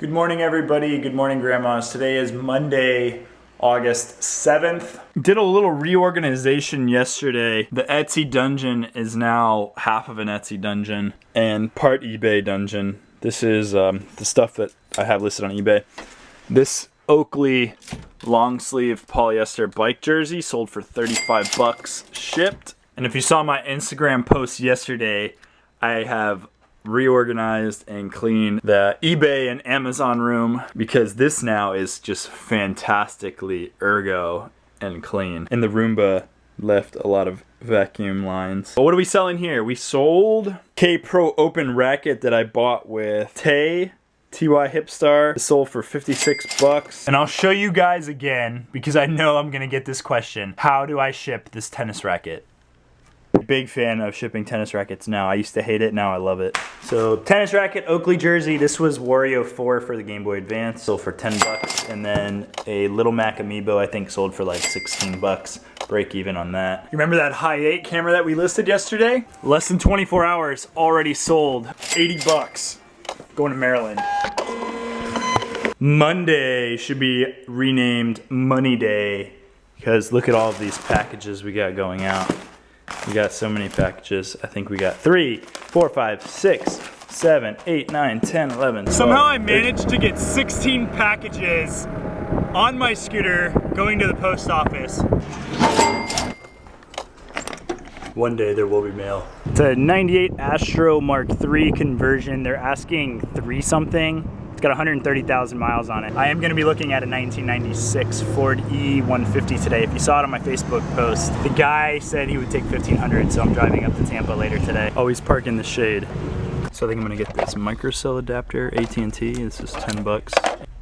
Good morning, everybody. Good morning, grandmas. Today is Monday, August 7th. Did a little reorganization yesterday. The Etsy dungeon is now half of an Etsy dungeon and part eBay dungeon. This is the stuff that I have listed on eBay. This Oakley long sleeve polyester bike jersey sold for 35 bucks shipped. And if you saw my Instagram post yesterday, I have reorganized and cleaned the eBay and Amazon room because this now is just fantastically ergo and clean. And the Roomba left a lot of vacuum lines. But what are we selling here? We sold K-Pro Open racket that I bought with TY Hipstar. It sold for 56 bucks. And I'll show you guys again because I know I'm gonna get this question. How do I ship this tennis racket? Big fan of shipping tennis rackets now. I used to hate it, now I love it. So tennis racket, Oakley jersey. This was Wario 4 for the Game Boy Advance, sold for 10 bucks. And then a Little Mac amiibo, I think sold for like 16 bucks. Break even on that. You remember that High 8 camera that we listed yesterday? Less than 24 hours, already sold. 80 bucks. Going to Maryland. Monday should be renamed Money Day because look at all of these packages we got going out. We got so many packages. I think we got 3, 4, 5, 6, 7, 8, 9, 10, 11, 12. Somehow I managed to get 16 packages on my scooter going to the post office. One day there will be mail. It's a 98 Astro Mark III conversion. They're asking 3 something. It's got 130,000 miles on it. I am gonna be looking at a 1996 Ford E150 today. If you saw it on my Facebook post, the guy said he would take 1,500, so I'm driving up to Tampa later today. Always park in the shade. So I think I'm gonna get this microcell adapter, AT&T. This is 10 bucks.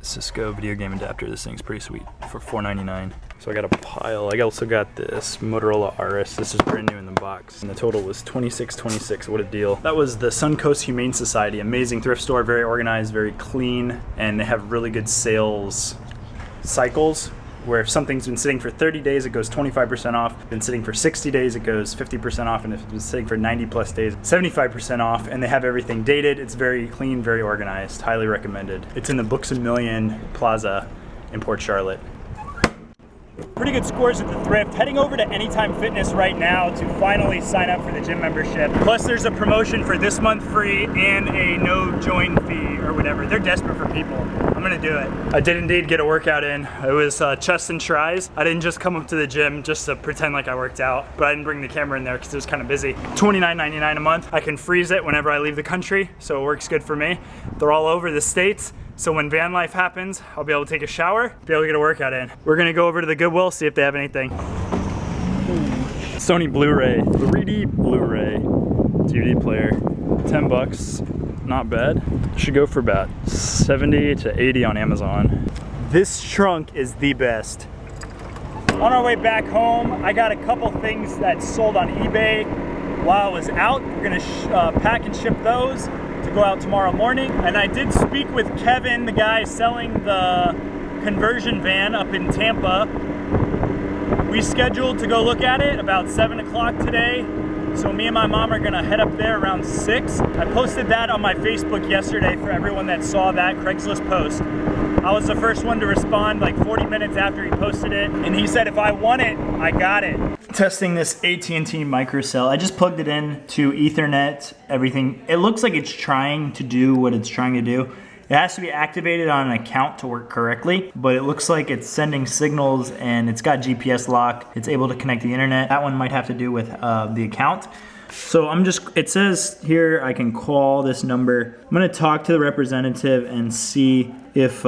Cisco video game adapter. This thing's pretty sweet for $4.99. So I got a pile. I also got this Motorola RS. This is brand new in the box. And the total was $26.26. What a deal. That was the Suncoast Humane Society. Amazing thrift store, very organized, very clean, and they have really good sales cycles where if something's been sitting for 30 days, it goes 25% off. Been sitting for 60 days, it goes 50% off. And if it's been sitting for 90 plus days, 75% off. And they have everything dated. It's very clean, very organized. Highly recommended. It's in the Books A Million Plaza in Port Charlotte. Pretty good scores at the thrift. Heading over to Anytime Fitness right now to finally sign up for the gym membership. Plus there's a promotion for this month free and a no join fee or whatever. They're desperate for people. I'm gonna do it. I did indeed get a workout in. It was chest and tries. I didn't just come up to the gym just to pretend like I worked out, but I didn't bring the camera in there because it was kind of busy. $29.99 a month. I can freeze it whenever I leave the country, so it works good for me. They're all over the States. So when van life happens, I'll be able to take a shower, be able to get a workout in. We're gonna go over to the Goodwill, see if they have anything. Sony Blu-ray, 3D Blu-ray, DVD player, 10 bucks, not bad. Should go for about 70 to 80 on Amazon. This trunk is the best. On our way back home, I got a couple things that sold on eBay while I was out. We're gonna pack and ship those to go out tomorrow morning. And I did speak with Kevin, the guy selling the conversion van up in Tampa. We scheduled to go look at it about 7 o'clock today. So me and my mom are gonna head up there around 6. I posted that on my Facebook yesterday for everyone that saw that Craigslist post. I was the first one to respond like 40 minutes after he posted it. And he said, if I want it, I got it. Testing this AT&T microcell. I just plugged it in to Ethernet, everything. It looks like it's trying to do what it's trying to do. It has to be activated on an account to work correctly, but it looks like it's sending signals and it's got GPS lock. It's able to connect the internet. That one might have to do with the account. So it says here I can call this number. I'm gonna talk to the representative and see if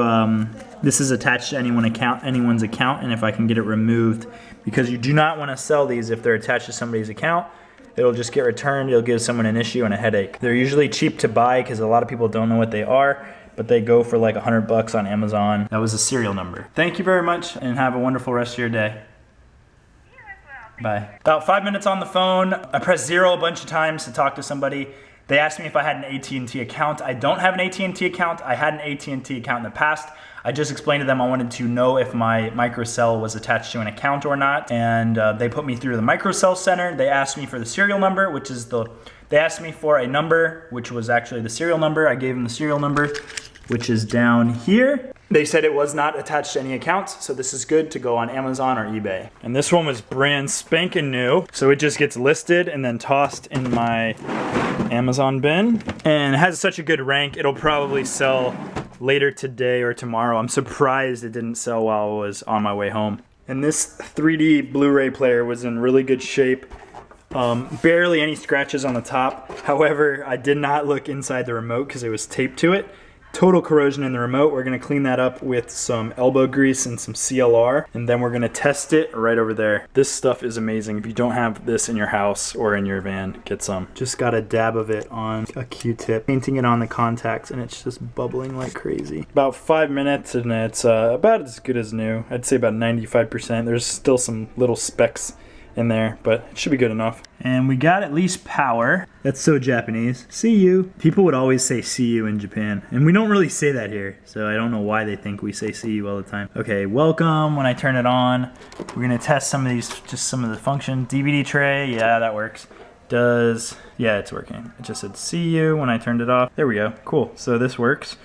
this is attached to anyone's account and if I can get it removed, because you do not wanna sell these if they're attached to somebody's account. It'll just get returned, it'll give someone an issue and a headache. They're usually cheap to buy because a lot of people don't know what they are, but they go for like 100 bucks on Amazon. That was a serial number. Thank you very much and have a wonderful rest of your day. Bye. About 5 minutes on the phone. I pressed 0 a bunch of times to talk to somebody. They asked me if I had an AT&T account. I don't have an AT&T account. I had an AT&T account in the past. I just explained to them I wanted to know if my microcell was attached to an account or not, and they put me through the microcell center. They asked me for the serial number, which is they asked me for a number, which was actually the serial number. I gave them the serial number. which is down here. They said it was not attached to any accounts, so this is good to go on Amazon or eBay. And this one was brand spanking new, so it just gets listed and then tossed in my Amazon bin. And it has such a good rank, it'll probably sell later today or tomorrow. I'm surprised it didn't sell while I was on my way home. And this 3D Blu-ray player was in really good shape. Barely any scratches on the top. However, I did not look inside the remote because it was taped to it. Total corrosion in the remote. We're gonna clean that up with some elbow grease and some CLR, and then we're gonna test it right over there. This stuff is amazing. If you don't have this in your house or in your van, get some. Just got a dab of it on a Q-tip, painting it on the contacts, and it's just bubbling like crazy. About 5 minutes, and it's about as good as new. I'd say about 95%. There's still some little specks in there, but it should be good enough. And we got at least power. That's so Japanese. See you. People would always say see you in Japan, and we don't really say that here, so I don't know why they think we say see you all the time. Okay, welcome. When I turn it on, we're gonna test some of these, just some of the functions. DVD tray, yeah, that works. Yeah, it's working. It just said see you when I turned it off. There we go, cool. So this works.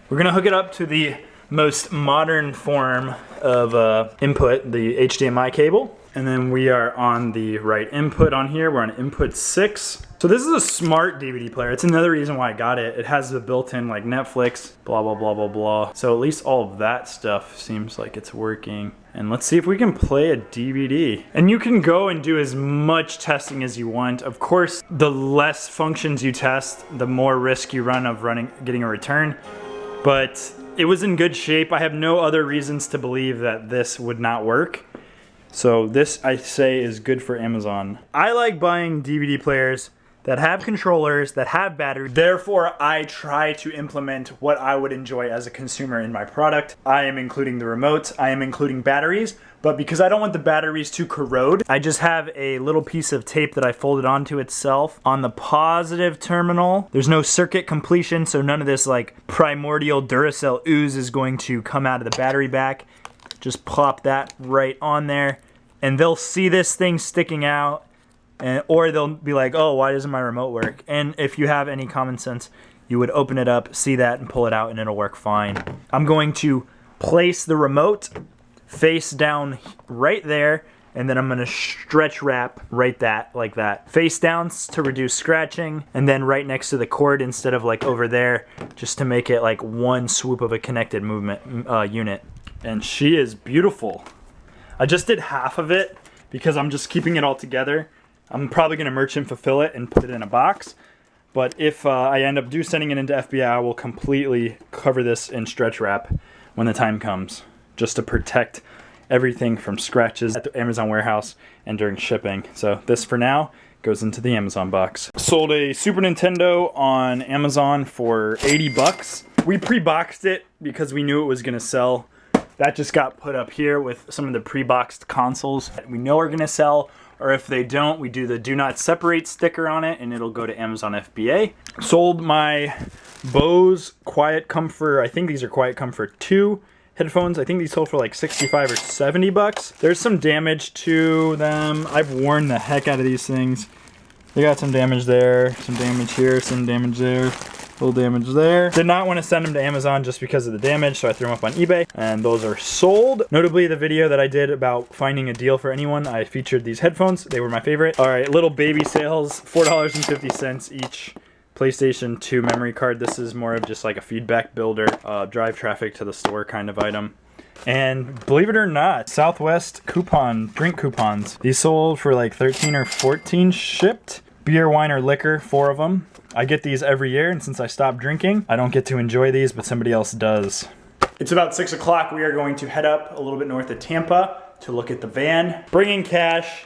We're gonna hook it up to the most modern form of input, the HDMI cable. And then we are on the right input on here. We're on input 6. So this is a smart DVD player. It's another reason why I got it. It has the built-in like Netflix, blah, blah, blah, blah, blah. So at least all of that stuff seems like it's working. And let's see if we can play a DVD. And you can go and do as much testing as you want. Of course, the less functions you test, the more risk you run of getting a return. But it was in good shape. I have no other reasons to believe that this would not work. So this, I say, is good for Amazon. I like buying DVD players that have controllers, that have batteries. Therefore, I try to implement what I would enjoy as a consumer in my product. I am including the remotes, I am including batteries, but because I don't want the batteries to corrode, I just have a little piece of tape that I folded onto itself on the positive terminal. There's no circuit completion, so none of this like primordial Duracell ooze is going to come out of the battery back. Just plop that right on there, and they'll see this thing sticking out, or they'll be like, oh, why doesn't my remote work? And if you have any common sense, you would open it up, see that, and pull it out, and it'll work fine. I'm going to place the remote face down right there, and then I'm gonna stretch wrap like that. Face down to reduce scratching, and then right next to the cord instead of like over there, just to make it like one swoop of a connected movement unit. And she is beautiful. I just did half of it because I'm just keeping it all together. I'm probably gonna merchant fulfill it and put it in a box. But if I end up sending it into FBI, I will completely cover this in stretch wrap when the time comes, just to protect everything from scratches at the Amazon warehouse and during shipping. So this for now goes into the Amazon box. Sold a Super Nintendo on Amazon for 80 bucks. We pre-boxed it because we knew it was gonna sell. That just got put up here with some of the pre-boxed consoles that we know are gonna sell, or if they don't, we do the do not separate sticker on it and it'll go to Amazon FBA. Sold my Bose Quiet Comfort, I think these are Quiet Comfort 2 headphones. I think these sold for like 65 or 70 bucks. There's some damage to them. I've worn the heck out of these things. They got some damage there, some damage here, some damage there. Little damage there. Did not want to send them to Amazon just because of the damage, so I threw them up on eBay, and those are sold. Notably, the video that I did about finding a deal for anyone, I featured these headphones. They were my favorite. All right, little baby sales, $4.50 each. PlayStation 2 memory card. This is more of just like a feedback builder, drive traffic to the store kind of item. And believe it or not, Southwest drink coupons. These sold for like 13 or 14 shipped. Beer, wine, or liquor, 4 of them. I get these every year, and since I stopped drinking, I don't get to enjoy these, but somebody else does. It's about 6 o'clock. We are going to head up a little bit north of Tampa to look at the van. Bringing cash.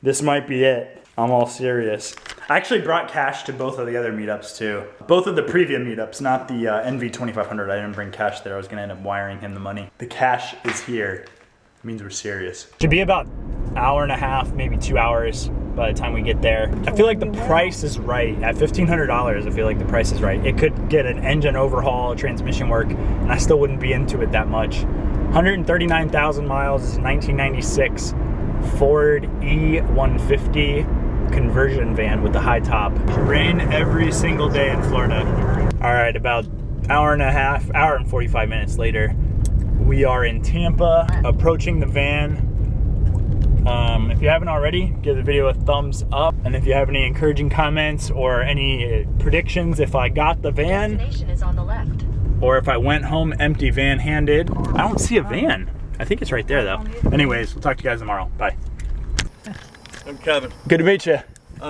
This might be it. I'm all serious. I actually brought cash to both of the other meetups too. Both of the previous meetups, not the NV2500. I didn't bring cash there. I was gonna end up wiring him the money. The cash is here. It means we're serious. Should be about an hour and a half, maybe 2 hours by the time we get there. I feel like the price is right. At $1,500, I feel like the price is right. It could get an engine overhaul, transmission work, and I still wouldn't be into it that much. 139,000 miles, 1996 Ford E150 conversion van with the high top. Rain every single day in Florida. All right, about hour and 45 minutes later, we are in Tampa, approaching the van. If you haven't already, give the video a thumbs up. And if you have any encouraging comments or any predictions if I got the van, Destination is on the left. or if I went home empty van handed. I don't see a van. I think it's right there though. Anyways, we'll talk to you guys tomorrow. Bye. I'm Kevin. Good to meet you.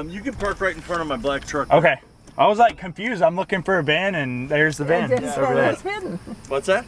You can park right in front of my black truck. Okay. I was like confused. I'm looking for a van and there's the van over there. What's that?